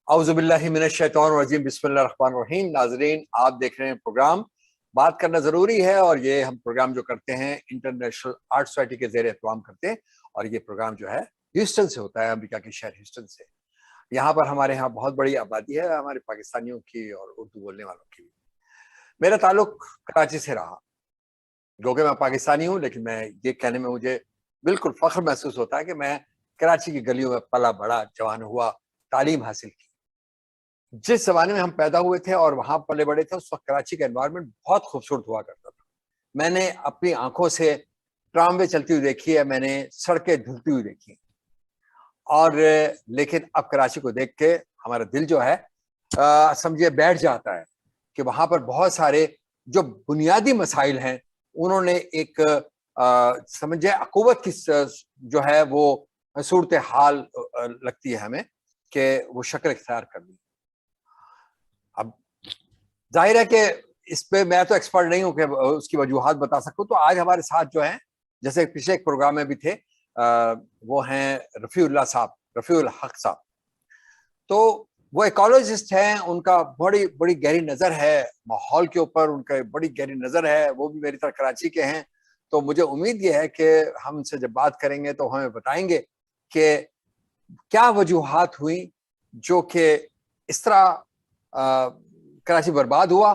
اعوذ باللہ من الشیطان الرجیم بسم اللہ الرحمن الرحیم۔ ناظرین، آپ دیکھ رہے ہیں پروگرام بات کرنا ضروری ہے، اور یہ ہم پروگرام جو کرتے ہیں انٹرنیشنل آرٹ سوسائٹی کے زیر اہتمام کرتے ہیں، اور یہ پروگرام جو ہے ہیوسٹن سے ہوتا ہے، امریکہ کے شہر ہیوسٹن سے۔ یہاں پر ہمارے ہاں بہت بڑی آبادی ہے، ہمارے پاکستانیوں کی اور اردو بولنے والوں کی بھی۔ میرا تعلق کراچی سے رہا، جو کہ میں پاکستانی ہوں، لیکن میں یہ کہنے میں مجھے بالکل فخر محسوس ہوتا ہے کہ میں کراچی کی گلیوں میں پلا بڑا، جوان ہوا، تعلیم حاصل کی۔ جس زمانے میں ہم پیدا ہوئے تھے اور وہاں پلے بڑے تھے، اس وقت کراچی کا انوائرمنٹ بہت خوبصورت ہوا کرتا تھا۔ میں نے اپنی آنکھوں سے ٹراموے چلتی ہوئی دیکھی ہے، میں نے سڑکیں دھلتی ہوئی دیکھی ہیں، اور لیکن اب کراچی کو دیکھ کے ہمارا دل جو ہے سمجھے بیٹھ جاتا ہے کہ وہاں پر بہت سارے جو بنیادی مسائل ہیں، انہوں نے ایک سمجھے قوت کی جو ہے وہ صورتحال لگتی ہے ہمیں کہ وہ شکل اختیار کر لی۔ اب ظاہر ہے کہ اس پہ میں تو ایکسپرٹ نہیں ہوں کہ اس کی وجوہات بتا سکوں، تو آج ہمارے ساتھ جو ہیں، جیسے پچھلے ایک پروگرام میں بھی تھے، وہ ہیں رفیع اللہ صاحب، رفیع الحق صاحب۔ تو وہ ایکالوجسٹ ہیں، ان کا بڑی بڑی گہری نظر ہے ماحول کے اوپر، ان کا بڑی گہری نظر ہے، وہ بھی میری طرح کراچی کے ہیں۔ تو مجھے امید یہ ہے کہ ہم ان سے جب بات کریں گے تو ہمیں بتائیں گے کہ کیا وجوہات ہوئیں جو کہ اس طرح کراچی برباد ہوا،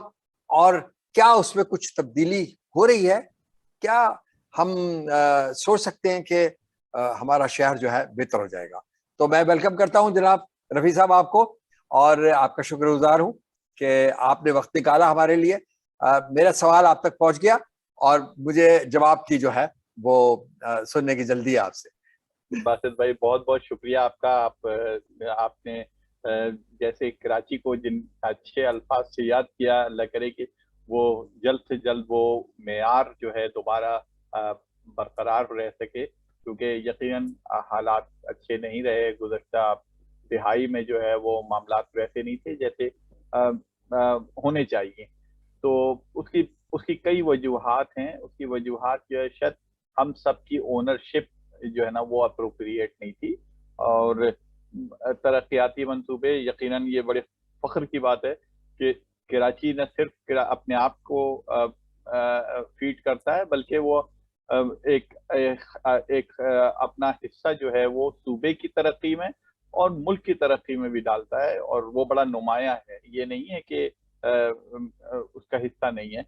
اور کیا اس میں کچھ تبدیلی ہو رہی ہے، کیا ہم سوچ سکتے ہیں کہ ہمارا شہر جو ہے بہتر ہو جائے گا۔ تو میں ویلکم کرتا ہوں جناب رفیع صاحب آپ کو، اور آپ کا شکر گزار ہوں کہ آپ نے وقت نکالا ہمارے لیے۔ میرا سوال آپ تک پہنچ گیا، اور مجھے جواب کی جو ہے وہ سننے کی جلدی ہے آپ سے۔ باسط بھائی، بہت بہت شکریہ آپ کا۔ آپ نے جیسے کراچی کو جن اچھے الفاظ سے یاد کیا، اللہ کرے کہ وہ جلد سے جلد وہ معیار جو ہے دوبارہ برقرار رہ سکے، کیونکہ یقیناً حالات اچھے نہیں رہے گزشتہ دہائی میں، جو ہے وہ معاملات ویسے نہیں تھے جیسے ہونے چاہیے۔ تو اس کی کئی وجوہات ہیں۔ اس کی وجوہات جو ہے شاید ہم سب کی اونرشپ جو ہے نا وہ اپروپریٹ نہیں تھی، اور ترقیاتی منصوبے، یقیناً یہ بڑے فخر کی بات ہے کہ کراچی نہ صرف اپنے آپ کو فیڈ کرتا ہے، بلکہ وہ ایک اپنا حصہ جو ہے وہ صوبے کی ترقی میں اور ملک کی ترقی میں بھی ڈالتا ہے، اور وہ بڑا نمایاں ہے۔ یہ نہیں ہے کہ اس کا حصہ نہیں ہے،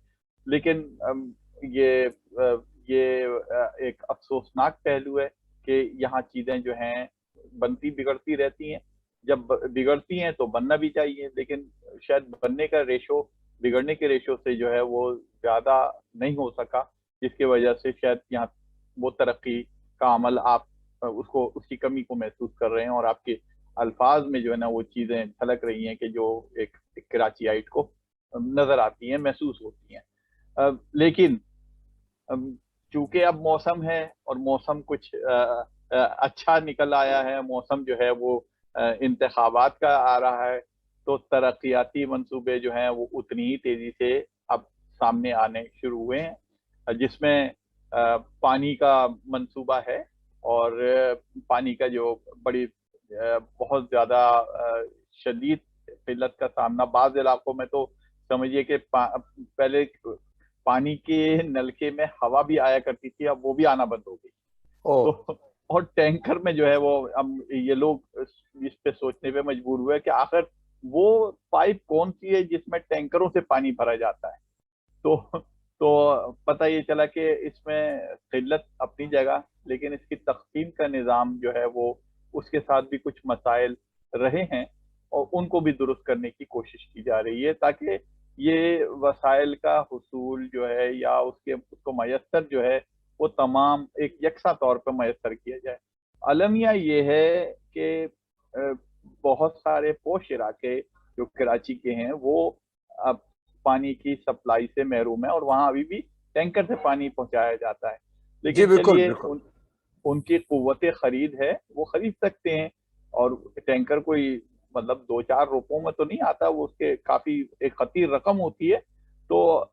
لیکن یہ ایک افسوسناک پہلو ہے کہ یہاں چیزیں جو ہیں بنتی بگڑتی رہتی ہیں۔ جب بگڑتی ہیں تو بننا بھی چاہیے، لیکن شاید بننے کا ریشو بگڑنے کے ریشو سے جو ہے وہ زیادہ نہیں ہو سکا، جس کی وجہ سے شاید یہاں وہ ترقی کا عمل آپ اس کی کمی کو محسوس کر رہے ہیں، اور آپ کے الفاظ میں جو ہے نا وہ چیزیں جھلک رہی ہیں کہ جو ایک کراچی آئٹ کو نظر آتی ہیں، محسوس ہوتی ہیں۔ لیکن چونکہ اب موسم ہے، اور موسم کچھ اچھا نکل آیا ہے، موسم جو ہے وہ انتخابات کا آ رہا ہے، تو ترقیاتی منصوبے جو ہیں وہ اتنی ہی تیزی سے اب سامنے آنے شروع ہوئے ہیں، جس میں پانی کا منصوبہ ہے، اور پانی کا جو بہت زیادہ شدید قلت کا سامنا بعض علاقوں میں، تو سمجھیے کہ پہلے پانی کے نلکے میں ہوا بھی آیا کرتی تھی، اب وہ بھی آنا بند ہو گئی۔ تو اور ٹینکر میں جو ہے وہ اب یہ لوگ اس پہ سوچنے پہ مجبور ہوئے کہ آخر وہ پائپ کون سی ہے جس میں ٹینکروں سے پانی بھرا جاتا ہے۔ تو پتہ یہ چلا کہ اس میں قلت اپنی جگہ، لیکن اس کی تقسیم کا نظام جو ہے وہ اس کے ساتھ بھی کچھ مسائل رہے ہیں، اور ان کو بھی درست کرنے کی کوشش کی جا رہی ہے، تاکہ یہ وسائل کا حصول جو ہے یا اس کو میسر جو ہے وہ تمام ایک یکساں طور پر میسر کیا جائے۔ المیہ یہ ہے کہ بہت سارے پوش علاقے جو کراچی کے ہیں وہ اب پانی کی سپلائی سے محروم ہے، اور وہاں ابھی بھی ٹینکر سے پانی پہنچایا جاتا ہے، لیکن چلیے ان کی قوت خرید ہے، وہ خرید سکتے ہیں، اور ٹینکر کوئی مطلب 2-4 روپوں میں تو نہیں آتا، وہ اس کے کافی ایک خطیر رقم ہوتی ہے۔ تو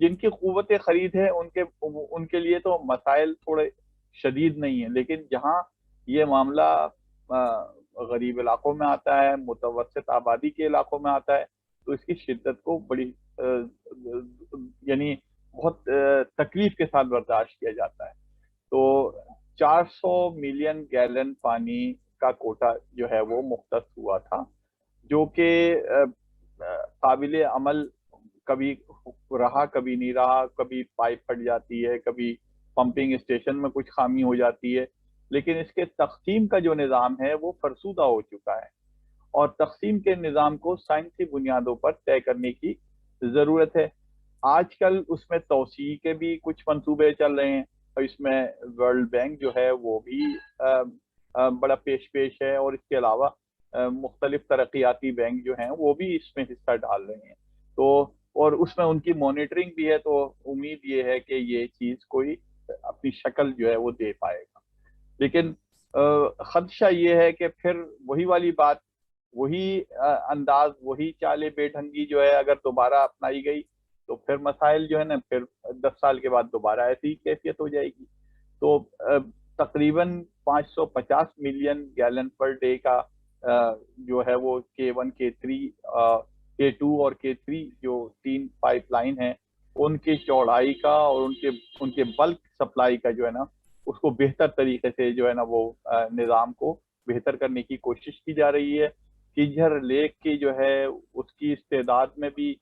جن کی قوت خرید ہے ان کے لیے تو مسائل تھوڑے شدید نہیں ہیں، لیکن جہاں یہ معاملہ غریب علاقوں میں آتا ہے, متوسط آبادی کے علاقوں میں آتا ہے, تو اس کی شدت کو بڑی یعنی بہت تکلیف کے ساتھ برداشت کیا جاتا ہے. تو 400 ملین گیلن پانی کا کوٹا جو ہے وہ مختص ہوا تھا, جو کہ قابل عمل کبھی رہا کبھی نہیں رہا. کبھی پائپ پھٹ جاتی ہے, کبھی پمپنگ اسٹیشن میں کچھ خامی ہو جاتی ہے, لیکن اس کے تقسیم کا جو نظام ہے وہ فرسودہ ہو چکا ہے, اور تقسیم کے نظام کو سائنسی بنیادوں پر طے کرنے کی ضرورت ہے. آج کل اس میں توسیع کے بھی کچھ منصوبے چل رہے ہیں, اور اس میں ورلڈ بینک جو ہے وہ بھی بڑا پیش ہے, اور اس کے علاوہ مختلف ترقیاتی بینک جو ہیں وہ بھی اس میں حصہ ڈال رہے ہیں. تو اور اس میں ان کی مانیٹرنگ بھی ہے, تو امید یہ ہے کہ یہ چیز کوئی اپنی شکل جو ہے وہ دے پائے گا. لیکن خدشہ یہ ہے کہ پھر وہی والی بات, وہی انداز, وہی چال بے ڈھنگی جو ہے اگر دوبارہ اپنائی گئی تو پھر مسائل جو ہے نا پھر 10 سال کے بعد دوبارہ ایسی کیفیت ہو جائے گی. تو تقریباً 550 ملین گیلن پر ڈے کا جو ہے وہ K1 K3 K2 اور K3 جو 3 پائپ لائن ہیں, ان کی چوڑائی کا اور ان کے بلک سپلائی کا جو ہے نا اس کو بہتر طریقے سے جو ہے نا وہ نظام کو بہتر کرنے کی کوشش کی جا رہی ہے. کیجھر لیک کی جو ہے اس کی استعداد میں بھی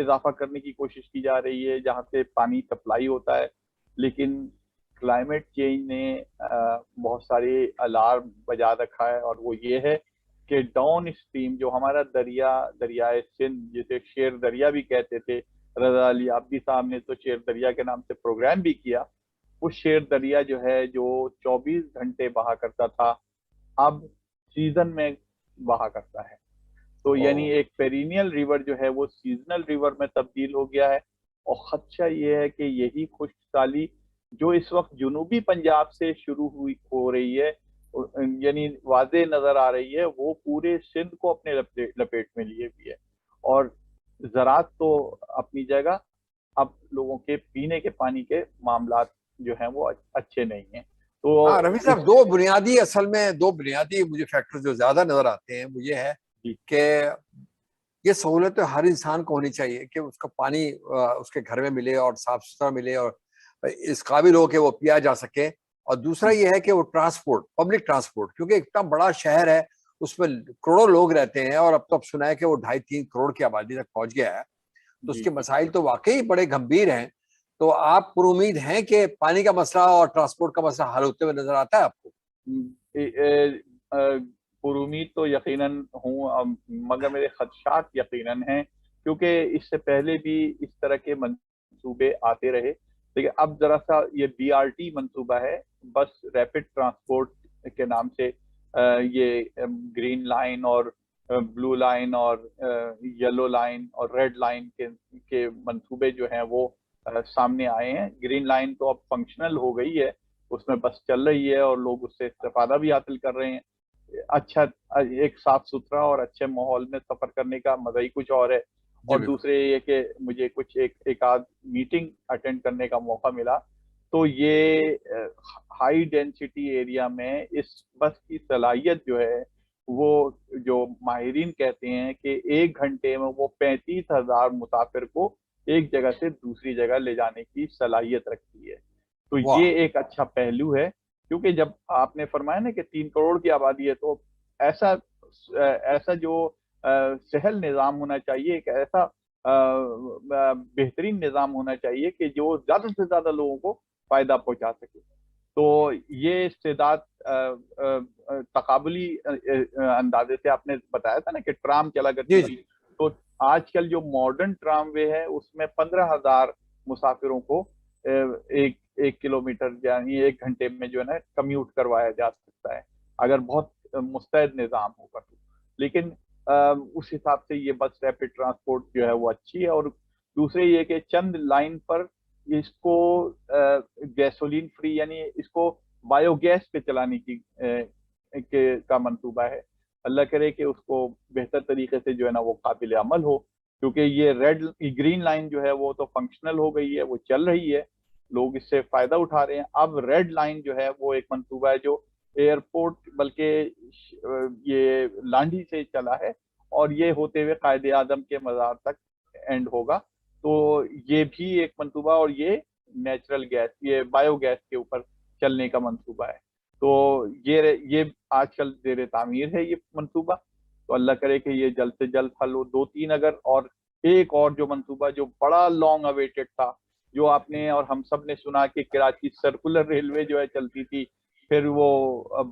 اضافہ کرنے کی کوشش کی جا رہی ہے, جہاں سے پانی سپلائی ہوتا ہے. لیکن کلائمیٹ چینج نے بہت سارے الارم بجا رکھا ہے, اور وہ یہ ہے کہ ڈاؤن اسٹریم جو ہمارا دریائے سندھ, جسے شیر دریا بھی کہتے تھے, رضا علی عابدی صاحب نے تو شیر دریا کے نام سے پروگرام بھی کیا, وہ شیر دریا جو ہے جو 24 گھنٹے بہا کرتا تھا اب سیزن میں بہا کرتا ہے. تو یعنی ایک پیرینیل ریور جو ہے وہ سیزنل ریور میں تبدیل ہو گیا ہے. اور خدشہ یہ ہے کہ یہی خشک سالی جو اس وقت جنوبی پنجاب سے شروع ہو رہی ہے, یعنی واضح نظر آ رہی ہے, وہ پورے سندھ کو اپنے لپیٹ میں لیے ہوئی ہے. اور زراعت تو اپنی جگہ, اب لوگوں کے پینے کے پانی کے معاملات جو ہیں وہ اچھے نہیں ہیں. تو رفیع صاحب, دو بنیادی مجھے فیکٹر جو زیادہ نظر آتے ہیں وہ یہ ہے کہ یہ سہولت ہر انسان کو ہونی چاہیے کہ اس کا پانی اس کے گھر میں ملے اور صاف ستھرا ملے اور اس قابل ہو کہ وہ پیا جا سکے. اور دوسرا یہ ہے کہ وہ ٹرانسپورٹ, پبلک ٹرانسپورٹ, کیونکہ اتنا بڑا شہر ہے, اس میں کروڑوں لوگ رہتے ہیں, اور اب تو سنا ہے کہ وہ 2.5-3 کروڑ کی آبادی تک پہنچ گیا ہے, تو اس کے مسائل تو واقعی بڑے گمبھیر ہیں. تو آپ پر امید ہیں کہ پانی کا مسئلہ اور ٹرانسپورٹ کا مسئلہ حل ہوتے ہوئے نظر آتا ہے آپ کو؟ پر امید تو یقیناً ہوں, مگر میرے خدشات یقیناً ہیں, کیونکہ اس سے پہلے بھی اس طرح کے منصوبے آتے رہے. لیکن اب ذرا سا یہ BRT منصوبہ ہے, بس ریپڈ ٹرانسپورٹ کے نام سے, یہ گرین لائن اور بلو لائن اور یلو لائن اور ریڈ لائن کے منصوبے جو ہیں وہ سامنے آئے ہیں. گرین لائن تو اب فنکشنل ہو گئی ہے, اس میں بس چل رہی ہے اور لوگ اس سے استفادہ بھی حاصل کر رہے ہیں. اچھا, ایک صاف ستھرا اور اچھے ماحول میں سفر کرنے کا مزہ ہی کچھ اور ہے. اور دوسرے یہ کہ مجھے کچھ ایک آدھ میٹنگ اٹینڈ کرنے کا موقع ملا, تو یہ ہائی ڈینسٹی ایریا میں اس بس کی صلاحیت جو ہے وہ جو ماہرین کہتے ہیں کہ 1 گھنٹے میں وہ 35,000 مسافر کو ایک جگہ سے دوسری جگہ لے جانے کی صلاحیت رکھتی ہے. تو یہ ایک اچھا پہلو ہے, کیونکہ جب آپ نے فرمایا نا کہ 3 کروڑ کی آبادی ہے, تو ایسا جو سہل نظام ہونا چاہیے, ایک ایسا بہترین نظام ہونا چاہیے کہ جو زیادہ سے زیادہ لوگوں کو فائدہ پہنچا سکے. تو یہ استعداد تقابلی اندازے سے آپ نے بتایا تھا نا کہ ٹرام چلا کرتی تھی, تو آج کل جو ماڈرن ٹرام وے ہے اس میں 15,000 مسافروں کو 1 کلومیٹر یعنی 1 گھنٹے میں جو ہے نا کمیوٹ کروایا جا سکتا ہے, اگر بہت مستعد نظام ہوگا تو. لیکن اس حساب سے یہ بس ریپڈ ٹرانسپورٹ جو ہے وہ اچھی ہے. اور دوسرے یہ کہ چند لائن پر اس کو گیسولین فری, یعنی اس کو بایو گیس پہ چلانے کا منصوبہ ہے. اللہ کرے کہ اس کو بہتر طریقے سے جو ہے نا وہ قابل عمل ہو, کیونکہ یہ گرین لائن جو ہے وہ تو فنکشنل ہو گئی ہے, وہ چل رہی ہے, لوگ اس سے فائدہ اٹھا رہے ہیں. اب ریڈ لائن جو ہے وہ ایک منصوبہ ہے جو ایئرپورٹ بلکہ یہ لانڈھی سے چلا ہے اور یہ ہوتے ہوئے قائد اعظم کے مزار تک اینڈ ہوگا. تو یہ بھی ایک منصوبہ، اور یہ نیچرل گیس، یہ بایو گیس کے اوپر چلنے کا منصوبہ ہے. تو یہ آج کل زیر تعمیر ہے یہ منصوبہ. تو اللہ کرے کہ یہ جلد سے جلد حل ہو. 2-3 اگر اور ایک اور جو منصوبہ جو بڑا لانگ اویٹڈ تھا، جو آپ نے اور ہم سب نے سنا کہ کراچی سرکولر ریلوے جو ہے چلتی تھی، پھر وہ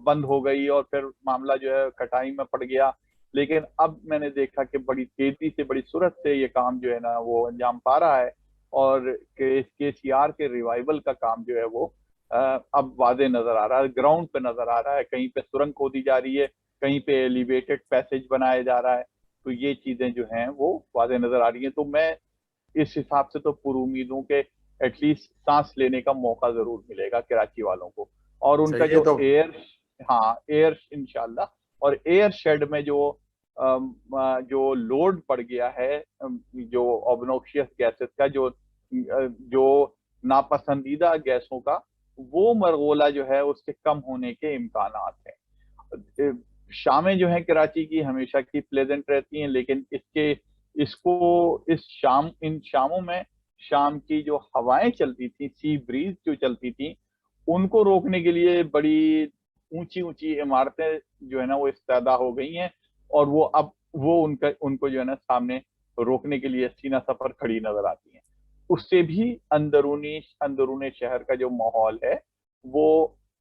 بند ہو گئی اور پھر معاملہ جو ہے کٹائی میں پڑ گیا. لیکن اب میں نے دیکھا کہ بڑی تیزی سے، بڑی سرعت سے یہ کام جو ہے نا وہ انجام پا رہا ہے، اور KCR کے ریوائول کا کام جو ہے وہ اب واضح نظر آ رہا ہے، گراؤنڈ پہ نظر آ رہا ہے. کہیں پہ سرنگ کھودی جا رہی ہے، کہیں پہ ایلیویٹڈ پیسج بنایا جا رہا ہے. تو یہ چیزیں جو ہیں وہ واضح نظر آ رہی ہیں. تو میں اس حساب سے تو پر امید ہوں کہ ایٹ لیسٹ سانس لینے کا موقع ضرور ملے گا کراچی والوں کو. اور ان کا جو ایئر انشاءاللہ، اور ایئر شیڈ میں جو لوڈ پڑ گیا ہے، جو obnoxious گیسز کا، جو ناپسندیدہ گیسوں کا، وہ مرغولہ جو ہے اس کے کم ہونے کے امکانات ہیں. شامیں جو ہیں کراچی کی ہمیشہ کی پلیزنٹ رہتی ہیں، لیکن ان شاموں میں شام کی جو ہوائیں چلتی تھیں، سی بریز جو چلتی تھیں، ان کو روکنے کے لیے بڑی اونچی اونچی عمارتیں جو ہے نا وہ استعدا ہو گئی ہیں، اور وہ ان کو جو ہے نا سامنے روکنے کے لیے سینہ سفر کھڑی نظر آتی ہیں. اس سے بھی اندرون شہر کا جو ماحول ہے وہ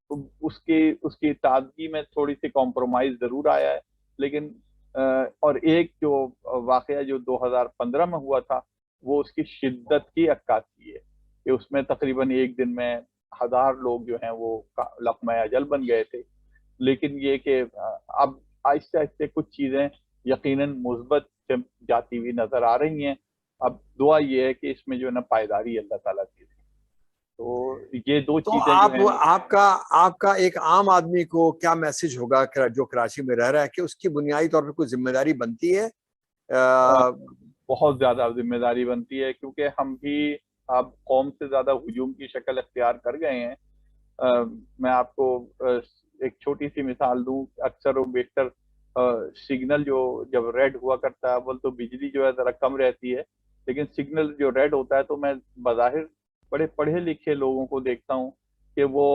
اس کی تازگی میں تھوڑی سی کمپرومائز ضرور آیا ہے. لیکن اور ایک جو واقعہ جو 2015 میں ہوا تھا، وہ اس کی شدت کی عکاسی ہے کہ اس میں تقریباً ایک دن میں 1000 لوگ جو ہیں وہ لقمہ اجل بن گئے تھے. لیکن یہ کہ اب آہستہ آہستہ کچھ چیزیں یقیناً مثبت سے جاتی ہوئی نظر آ رہی ہیں. اب دعا یہ ہے کہ اس میں جو ہے نا پائیداری اللہ تعالیٰ کی. تو یہ دو چیزیں جو ہیں. آپ کا ایک عام آدمی کو کیا میسج ہوگا جو کراچی میں رہ رہا ہے کہ اس کی بنیادی طور پہ کوئی ذمہ داری بنتی ہے؟ بہت زیادہ ذمہ داری بنتی ہے، کیونکہ ہم بھی اب قوم سے زیادہ ہجوم کی شکل اختیار کر گئے ہیں. میں آپ کو ایک چھوٹی سی مثال دوں. اکثر و بیشتر سگنل جب ریڈ ہوا کرتا ہے، اول تو بجلی جو ہے ذرا کم رہتی ہے، لیکن سگنل جو ریڈ ہوتا ہے تو میں بظاہر بڑے پڑھے لکھے لوگوں کو دیکھتا ہوں کہ وہ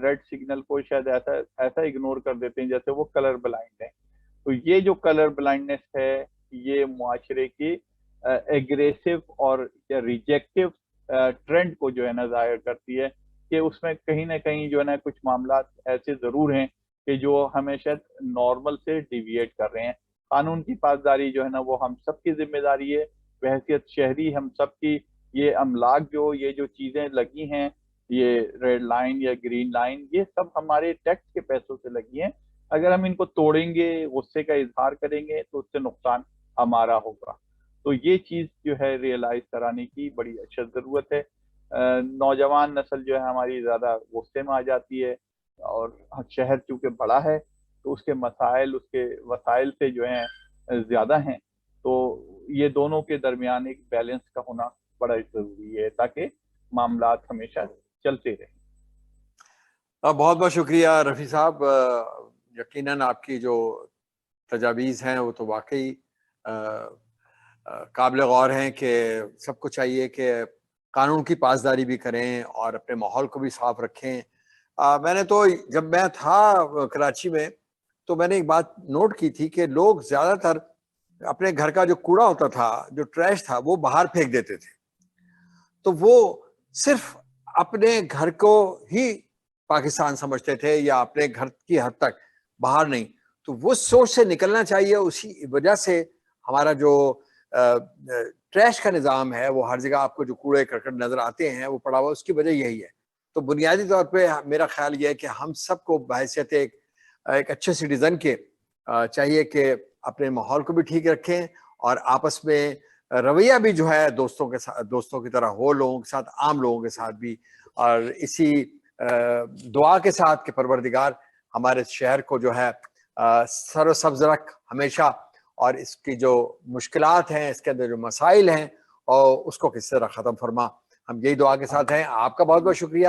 ریڈ سگنل کو شاید ایسا اگنور کر دیتے ہیں جیسے وہ کلر بلائنڈ ہیں. تو یہ جو کلر بلائنڈنس ہے، یہ معاشرے کی ایگریسو اور ریجیکٹو ٹرینڈ کو جو ہے نا ظاہر کرتی ہے کہ اس میں کہیں نہ کہیں جو ہے نا کچھ معاملات ایسے ضرور ہیں کہ جو ہمیں شاید نارمل سے ڈیویٹ کر رہے ہیں. قانون کی پاسداری جو ہے نا وہ ہم سب کی ذمہ داری ہے. بحیثیت شہری ہم سب کی یہ املاک یہ جو چیزیں لگی ہیں، یہ ریڈ لائن یا گرین لائن، یہ سب ہمارے ٹیکس کے پیسوں سے لگی ہیں. اگر ہم ان کو توڑیں گے، غصے کا اظہار کریں گے، تو اس سے نقصان ہمارا ہوگا. تو یہ چیز جو ہے ریئلائز کرانے کی بڑی اشد ضرورت ہے. نوجوان نسل جو ہے ہماری زیادہ غصے میں آ جاتی ہے، اور شہر چونکہ بڑا ہے تو اس کے مسائل، اس کے وسائل سے جو ہیں زیادہ ہیں. تو یہ دونوں کے درمیان ایک بیلنس کا ہونا بڑا ضروری ہے تاکہ معاملات ہمیشہ چلتے رہیں. بہت بہت شکریہ رفیع صاحب. یقیناً آپ کی جو تجاویز ہیں وہ تو واقعی قابل غور ہیں کہ سب کو چاہیے کہ قانون کی پاسداری بھی کریں اور اپنے ماحول کو بھی صاف رکھیں. میں نے تو جب میں تھا کراچی میں تو میں نے ایک بات نوٹ کی تھی کہ لوگ زیادہ تر اپنے گھر کا جو کوڑا ہوتا تھا، جو ٹریش تھا، وہ باہر پھینک دیتے تھے. تو وہ صرف اپنے گھر کو ہی پاکستان سمجھتے تھے یا اپنے گھر کی حد تک، باہر نہیں. تو وہ سوچ سے نکلنا چاہیے. اسی وجہ سے ہمارا جو ٹریش کا نظام ہے، وہ ہر جگہ آپ کو جو کوڑے کرکٹ نظر آتے ہیں وہ پڑا ہوا، اس کی وجہ یہی ہے. تو بنیادی طور پہ میرا خیال یہ ہے کہ ہم سب کو بحیثیت ایک اچھے سٹیزن کے چاہیے کہ اپنے ماحول کو بھی ٹھیک رکھیں اور آپس میں رویہ بھی جو ہے دوستوں کی طرح ہو لوگوں کے ساتھ، عام لوگوں کے ساتھ بھی. اور اسی دعا کے ساتھ کہ پروردگار ہمارے شہر کو جو ہے سر و سبز رکھ ہمیشہ، اور اس کی جو مشکلات ہیں، اس کے اندر جو مسائل ہیں، اور اس کو کس طرح ختم فرما. ہم یہی دعا کے ساتھ ہیں. آپ کا بہت بہت شکریہ.